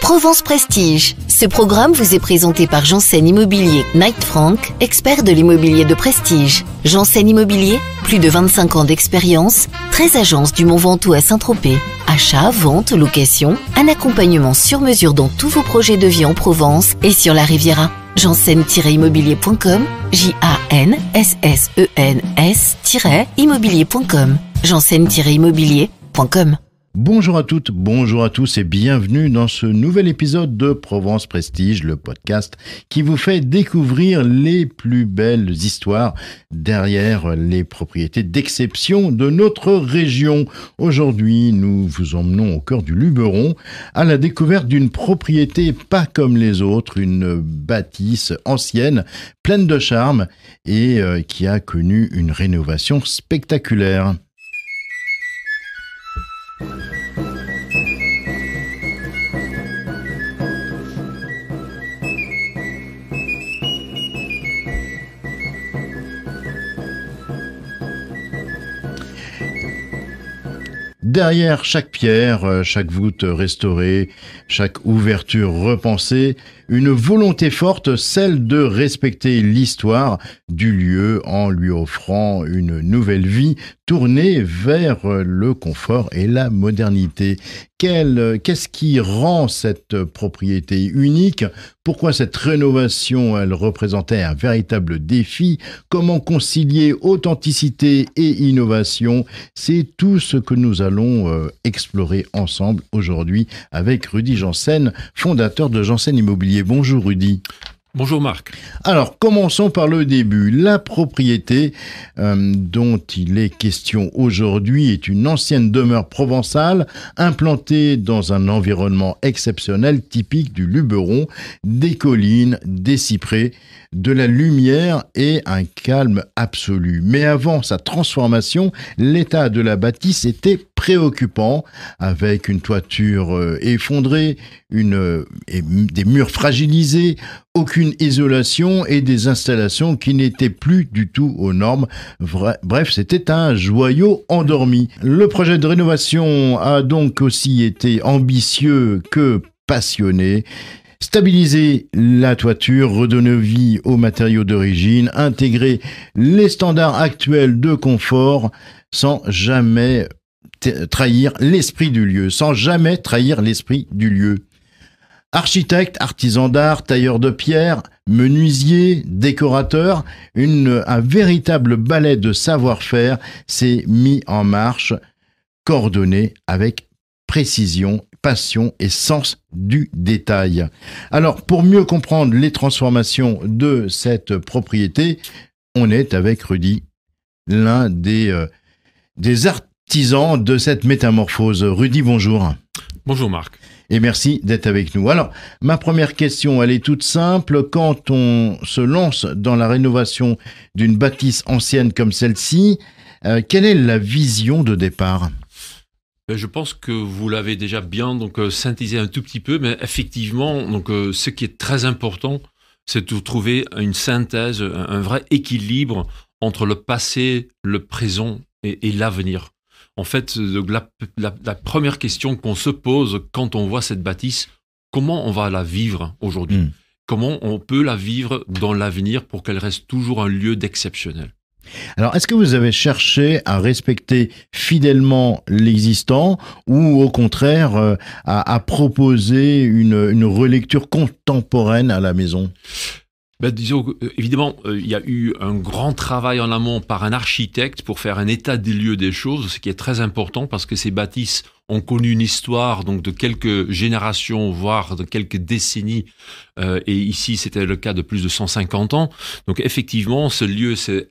Provence Prestige. Ce programme vous est présenté par Janssen Immobilier Knight Frank, expert de l'immobilier de prestige. Janssen Immobilier, plus de 25 ans d'expérience, 13 agences du Mont Ventoux à Saint-Tropez. Achat, vente, location, un accompagnement sur mesure dans tous vos projets de vie en Provence et sur la Riviera. Janssen-immobilier.com, JANSSENS-immobilier.com, Janssen-immobilier.com. Bonjour à toutes, bonjour à tous et bienvenue dans ce nouvel épisode de Provence Prestige, le podcast qui vous fait découvrir les plus belles histoires derrière les propriétés d'exception de notre région. Aujourd'hui, nous vous emmenons au cœur du Luberon à la découverte d'une propriété pas comme les autres, une bâtisse ancienne, pleine de charme et qui a connu une rénovation spectaculaire. Derrière chaque pierre, chaque voûte restaurée, chaque ouverture repensée, une volonté forte, celle de respecter l'histoire du lieu en lui offrant une nouvelle vie tournée vers le confort et la modernité. Qu'est-ce qui rend cette propriété unique ? Pourquoi cette rénovation, elle représentait un véritable défi ? Comment concilier authenticité et innovation ? C'est tout ce que nous allons explorer ensemble aujourd'hui avec Rudy Janssen, fondateur de Janssen Immobilier. Bonjour Rudy. Bonjour Marc. Alors, commençons par le début. La propriété dont il est question aujourd'hui est une ancienne demeure provençale implantée dans un environnement exceptionnel typique du Luberon, des collines, des cyprès, de la lumière et un calme absolu. Mais avant sa transformation, l'état de la bâtisse était préoccupant, avec une toiture effondrée, des murs fragilisés, aucune isolation et des installations qui n'étaient plus du tout aux normes. Bref, c'était un joyau endormi. Le projet de rénovation a donc aussi été ambitieux que passionné. Stabiliser la toiture, redonner vie aux matériaux d'origine, intégrer les standards actuels de confort sans jamais trahir l'esprit du lieu, Architecte, artisan d'art, tailleur de pierre, menuisier, décorateur, un véritable ballet de savoir-faire s'est mis en marche, coordonné avec précision, passion et sens du détail. Alors, pour mieux comprendre les transformations de cette propriété, on est avec Rudy, l'un des artisans de cette métamorphose. Rudy, bonjour. Bonjour Marc. Et merci d'être avec nous. Alors, ma première question, elle est toute simple. Quand on se lance dans la rénovation d'une bâtisse ancienne comme celle-ci, quelle est la vision de départ ? Je pense que vous l'avez déjà bien synthétisé un tout petit peu, mais effectivement, ce qui est très important, c'est de trouver une synthèse, un vrai équilibre entre le passé, le présent et l'avenir. En fait, la première question qu'on se pose quand on voit cette bâtisse, comment on va la vivre aujourd'hui ? Comment on peut la vivre dans l'avenir pour qu'elle reste toujours un lieu d'exceptionnel ? Alors, est-ce que vous avez cherché à respecter fidèlement l'existant ou au contraire à proposer une relecture contemporaine à la maison ? Disons, évidemment, il y a eu un grand travail en amont par un architecte pour faire un état des lieux des choses, ce qui est très important parce que ces bâtisses ont connu une histoire de quelques générations, voire de quelques décennies. Et ici, c'était le cas de plus de 150 ans. Donc, effectivement, ce lieu s'est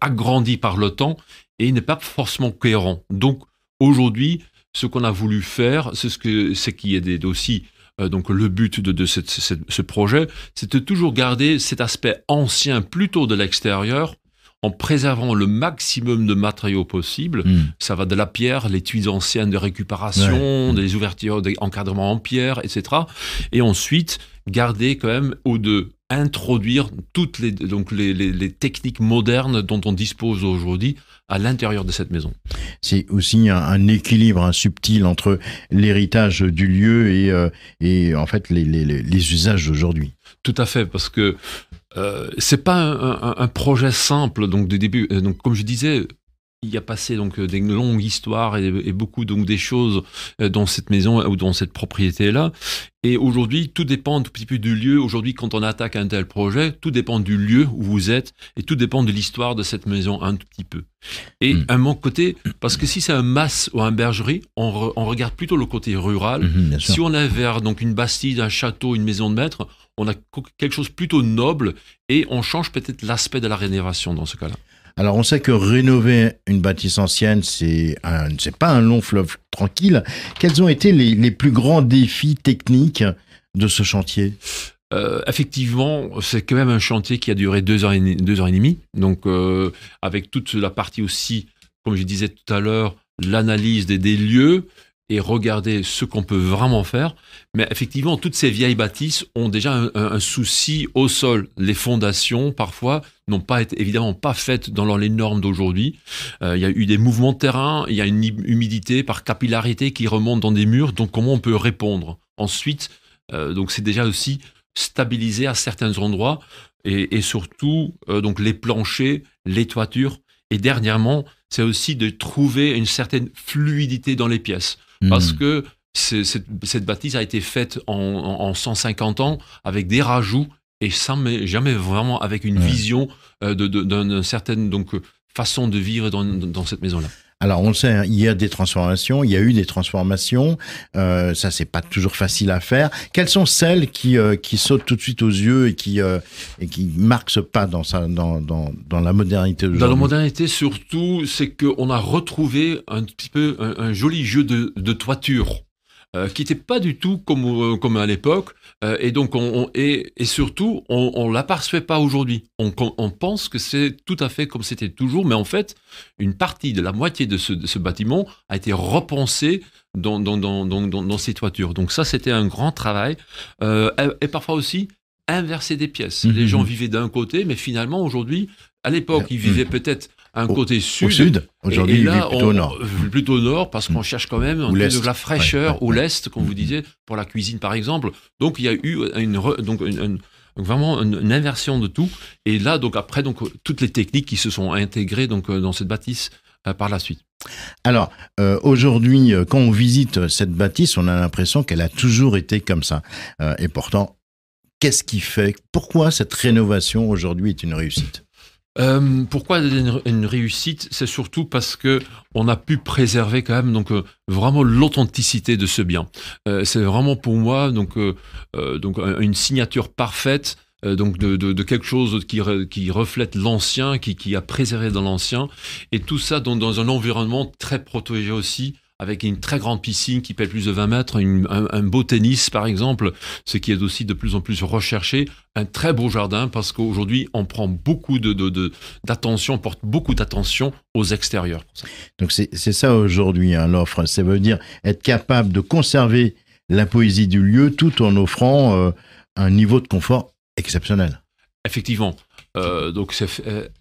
agrandi par le temps et n'est pas forcément cohérent. Donc, aujourd'hui, ce qu'on a voulu faire, c'est ce qui est aussi le but de ce projet, c'est de toujours garder cet aspect ancien plutôt de l'extérieur en préservant le maximum de matériaux possibles. Ça va de la pierre, les tuiles anciennes de récupération, des ouvertures d'encadrement en pierre, etc. Et ensuite, garder quand même introduire toutes les techniques modernes dont on dispose aujourd'hui à l'intérieur de cette maison. C'est aussi un équilibre subtil entre l'héritage du lieu et en fait les usages d'aujourd'hui. Tout à fait, parce que c'est pas un projet simple. Donc de début, donc comme je disais, il y a passé donc des longues histoires et beaucoup donc des choses dans cette maison ou dans cette propriété-là. Et aujourd'hui, tout dépend un tout petit peu du lieu. Aujourd'hui, quand on attaque un tel projet, tout dépend du lieu où vous êtes et tout dépend de l'histoire de cette maison un tout petit peu. Et à mon côté, parce que si c'est un mas ou un bergerie, on regarde plutôt le côté rural. Si on est vers donc une bastide, un château, une maison de maître, on a quelque chose plutôt noble et on change peut-être l'aspect de la rénovation dans ce cas-là. Alors, on sait que rénover une bâtisse ancienne, c'est pas un long fleuve tranquille. Quels ont été les plus grands défis techniques de ce chantier ? Effectivement, c'est quand même un chantier qui a duré 2 ans et demi. Donc, avec toute la partie aussi, comme je disais tout à l'heure, l'analyse des lieux et regarder ce qu'on peut vraiment faire. Mais effectivement, toutes ces vieilles bâtisses ont déjà un souci au sol. Les fondations, parfois, n'ont pas été, évidemment pas faites dans les normes d'aujourd'hui. Il y a eu des mouvements de terrain, il y a une humidité par capillarité qui remonte dans des murs. Donc, comment on peut répondre ? Ensuite, donc c'est déjà aussi stabilisé à certains endroits et surtout donc les planchers, les toitures. Et dernièrement, c'est aussi de trouver une certaine fluidité dans les pièces. Parce que cette bâtisse a été faite en 150 ans avec des rajouts et jamais vraiment avec une vision d'une certaine donc, façon de vivre dans cette maison-là. Alors, on le sait, hein, il y a des transformations, il y a eu des transformations. Ça, c'est pas toujours facile à faire. Quelles sont celles qui sautent tout de suite aux yeux et qui marquent ce pas dans la modernité d'aujourd'hui ? Dans la modernité, surtout, c'est qu'on a retrouvé un petit peu un joli jeu de toiture. Qui n'était pas du tout comme à l'époque, et donc et surtout on l'aperçoit pas aujourd'hui. On pense que c'est tout à fait comme c'était toujours, mais en fait une partie de la moitié de ce bâtiment a été repensée dans ces toitures. Donc ça c'était un grand travail, et parfois aussi inverser des pièces. Les gens vivaient d'un côté, mais finalement aujourd'hui, à l'époque ils vivaient peut-être un côté sud. Au sud, aujourd'hui, il vit plutôt au nord. Plutôt au nord, parce qu'on cherche quand même de la fraîcheur, ou l'est, comme vous disiez, pour la cuisine, par exemple. Donc, il y a eu vraiment une inversion de tout. Et là, donc, après, toutes les techniques qui se sont intégrées dans cette bâtisse par la suite. Alors, aujourd'hui, quand on visite cette bâtisse, on a l'impression qu'elle a toujours été comme ça. Et pourtant, qu'est-ce qui fait, pourquoi cette rénovation aujourd'hui est une réussite ? Pourquoi une réussite ? C'est surtout parce que on a pu préserver quand même vraiment l'authenticité de ce bien. C'est vraiment pour moi donc une signature parfaite donc de quelque chose qui reflète l'ancien, qui a préservé dans l'ancien, et tout ça dans un environnement très protégé aussi, avec une très grande piscine qui fait plus de 20 mètres, un beau tennis par exemple, ce qui est aussi de plus en plus recherché, un très beau jardin, parce qu'aujourd'hui on prend beaucoup d'attention, on porte beaucoup d'attention aux extérieurs. Donc c'est ça aujourd'hui, hein, l'offre, ça veut dire être capable de conserver la poésie du lieu tout en offrant un niveau de confort exceptionnel. Effectivement.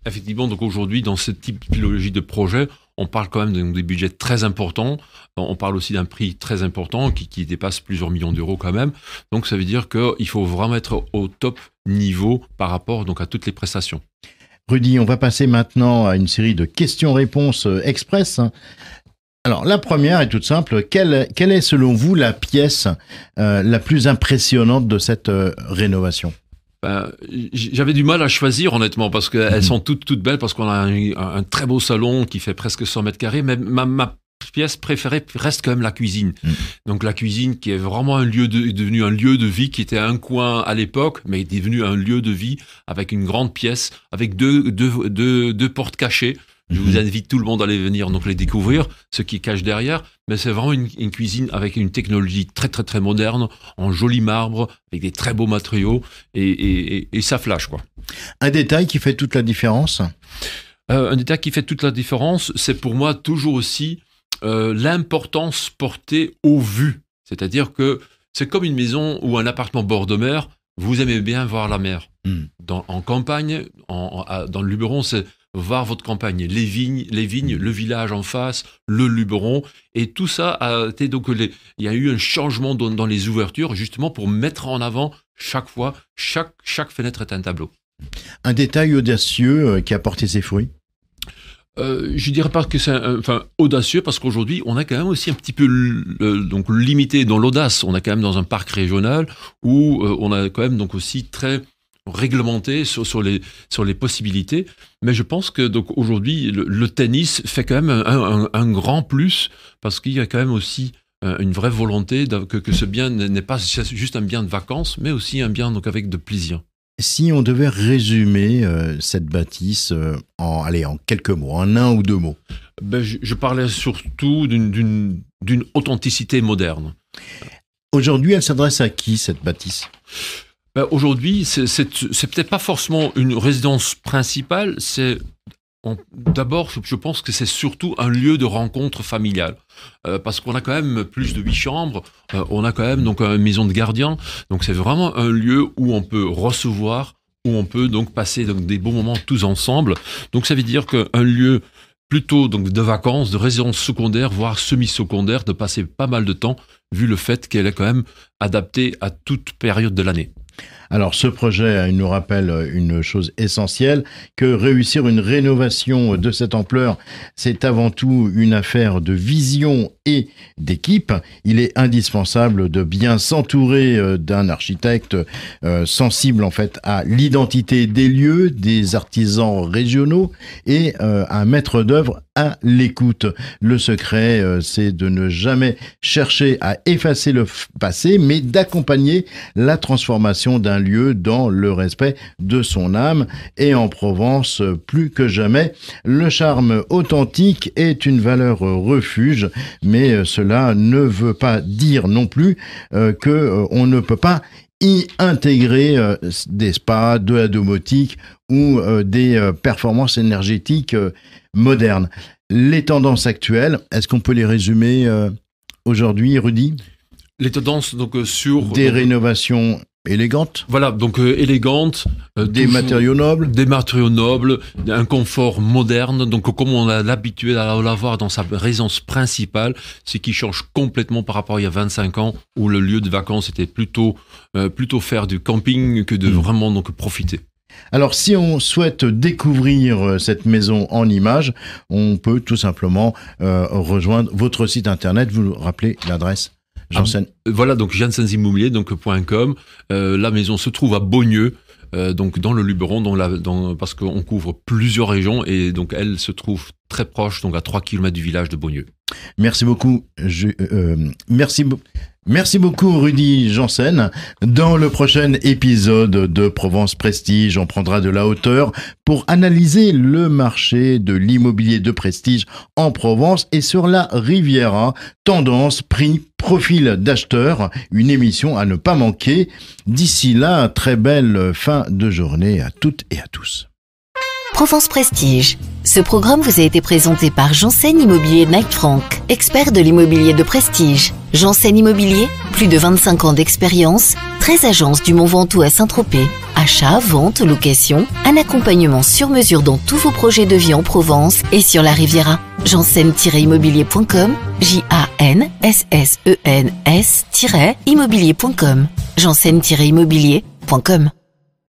Effectivement, donc aujourd'hui, dans cette typologie de projet, on parle quand même des budgets très importants. On parle aussi d'un prix très important qui dépasse plusieurs millions d'euros quand même. Donc, ça veut dire qu'il faut vraiment être au top niveau par rapport donc à toutes les prestations. Rudy, on va passer maintenant à une série de questions-réponses express. Alors, la première est toute simple. Quelle est, selon vous, la pièce la plus impressionnante de cette rénovation ? J'avais du mal à choisir honnêtement, parce qu'elles sont toutes belles, parce qu'on a un très beau salon qui fait presque 100 mètres carrés, mais ma pièce préférée reste quand même la cuisine. Donc la cuisine qui est vraiment devenu un lieu de vie, qui était un coin à l'époque, mais est devenu un lieu de vie avec une grande pièce, avec deux portes cachées. Je vous invite tout le monde à aller venir donc les découvrir, ce qui cache derrière. Mais c'est vraiment une cuisine avec une technologie très très très moderne, en joli marbre, avec des très beaux matériaux, et ça flash quoi. Un détail qui fait toute la différence ? Un détail qui fait toute la différence, c'est pour moi toujours aussi l'importance portée aux vues. C'est-à-dire que c'est comme une maison ou un appartement bord de mer. vous aimez bien voir la mer. En campagne, dans le Luberon, c'est voir votre campagne, les vignes, le village en face, le Luberon, et tout ça a été donc il y a eu un changement dans les ouvertures, justement pour mettre en avant chaque fois, chaque fenêtre est un tableau. Un détail audacieux qui a porté ses fruits. Je dirais pas que c'est audacieux, parce qu'aujourd'hui on a quand même aussi un petit peu donc limité dans l'audace. On a quand même dans un parc régional où on a quand même donc aussi très réglementé sur les possibilités, mais je pense que donc aujourd'hui le tennis fait quand même un grand plus, parce qu'il y a quand même aussi une vraie volonté que ce bien n'est pas juste un bien de vacances, mais aussi un bien donc avec de plaisir. Si on devait résumer cette bâtisse en quelques mots, en un ou deux mots. Je parlais surtout d'une authenticité moderne. Aujourd'hui, elle s'adresse à qui, cette bâtisse ? Aujourd'hui, c'est peut-être pas forcément une résidence principale, d'abord, je pense que c'est surtout un lieu de rencontre familiale, parce qu'on a quand même plus de 8 chambres, on a quand même donc une maison de gardien, donc c'est vraiment un lieu où on peut recevoir, où on peut donc passer donc des bons moments tous ensemble. Donc ça veut dire qu'un lieu plutôt donc de vacances, de résidence secondaire, voire semi-secondaire, de passer pas mal de temps, vu le fait qu'elle est quand même adaptée à toute période de l'année. Alors ce projet nous rappelle une chose essentielle, que réussir une rénovation de cette ampleur, c'est avant tout une affaire de vision et d'équipe. Il est indispensable de bien s'entourer d'un architecte sensible en fait à l'identité des lieux, des artisans régionaux et un maître d'œuvre à l'écoute. Le secret, c'est de ne jamais chercher à effacer le passé, mais d'accompagner la transformation d'un lieu dans le respect de son âme. Et en Provence, plus que jamais, le charme authentique est une valeur refuge, mais cela ne veut pas dire non plus qu'on ne peut pas y intégrer des spas, de la domotique ou des performances énergétiques modernes. Les tendances actuelles, est-ce qu'on peut les résumer aujourd'hui, Rudy ? Les tendances donc sur des rénovations élégantes. Voilà, donc élégantes. Des matériaux nobles. Des matériaux nobles, un confort moderne, donc comme on a l'habitude à l'avoir dans sa résidence principale, ce qui change complètement par rapport à il y a 25 ans, où le lieu de vacances était plutôt faire du camping que de vraiment donc profiter. Alors, si on souhaite découvrir cette maison en images, on peut tout simplement rejoindre votre site internet. Vous nous rappelez l'adresse, Janssen? Voilà, donc jansensimmobilier, donc .com. La maison se trouve à Beaugneux, donc dans le Luberon, parce qu'on couvre plusieurs régions, et donc elle se trouve très proche, donc à 3 km du village de Beaugneux. Merci beaucoup. Merci beaucoup Rudy Janssen. Dans le prochain épisode de Provence Prestige, on prendra de la hauteur pour analyser le marché de l'immobilier de prestige en Provence et sur la Riviera. Tendance, prix, profil d'acheteur, une émission à ne pas manquer. D'ici là, très belle fin de journée à toutes et à tous. Provence Prestige. Ce programme vous a été présenté par Janssen Immobilier Knight Frank, expert de l'immobilier de prestige. Janssen Immobilier, plus de 25 ans d'expérience, 13 agences du Mont Ventoux à Saint-Tropez. Achat, vente, location, un accompagnement sur mesure dans tous vos projets de vie en Provence et sur la Riviera. Janssen-immobilier.com, JANSSENS-immobilier.com, Janssen-immobilier.com.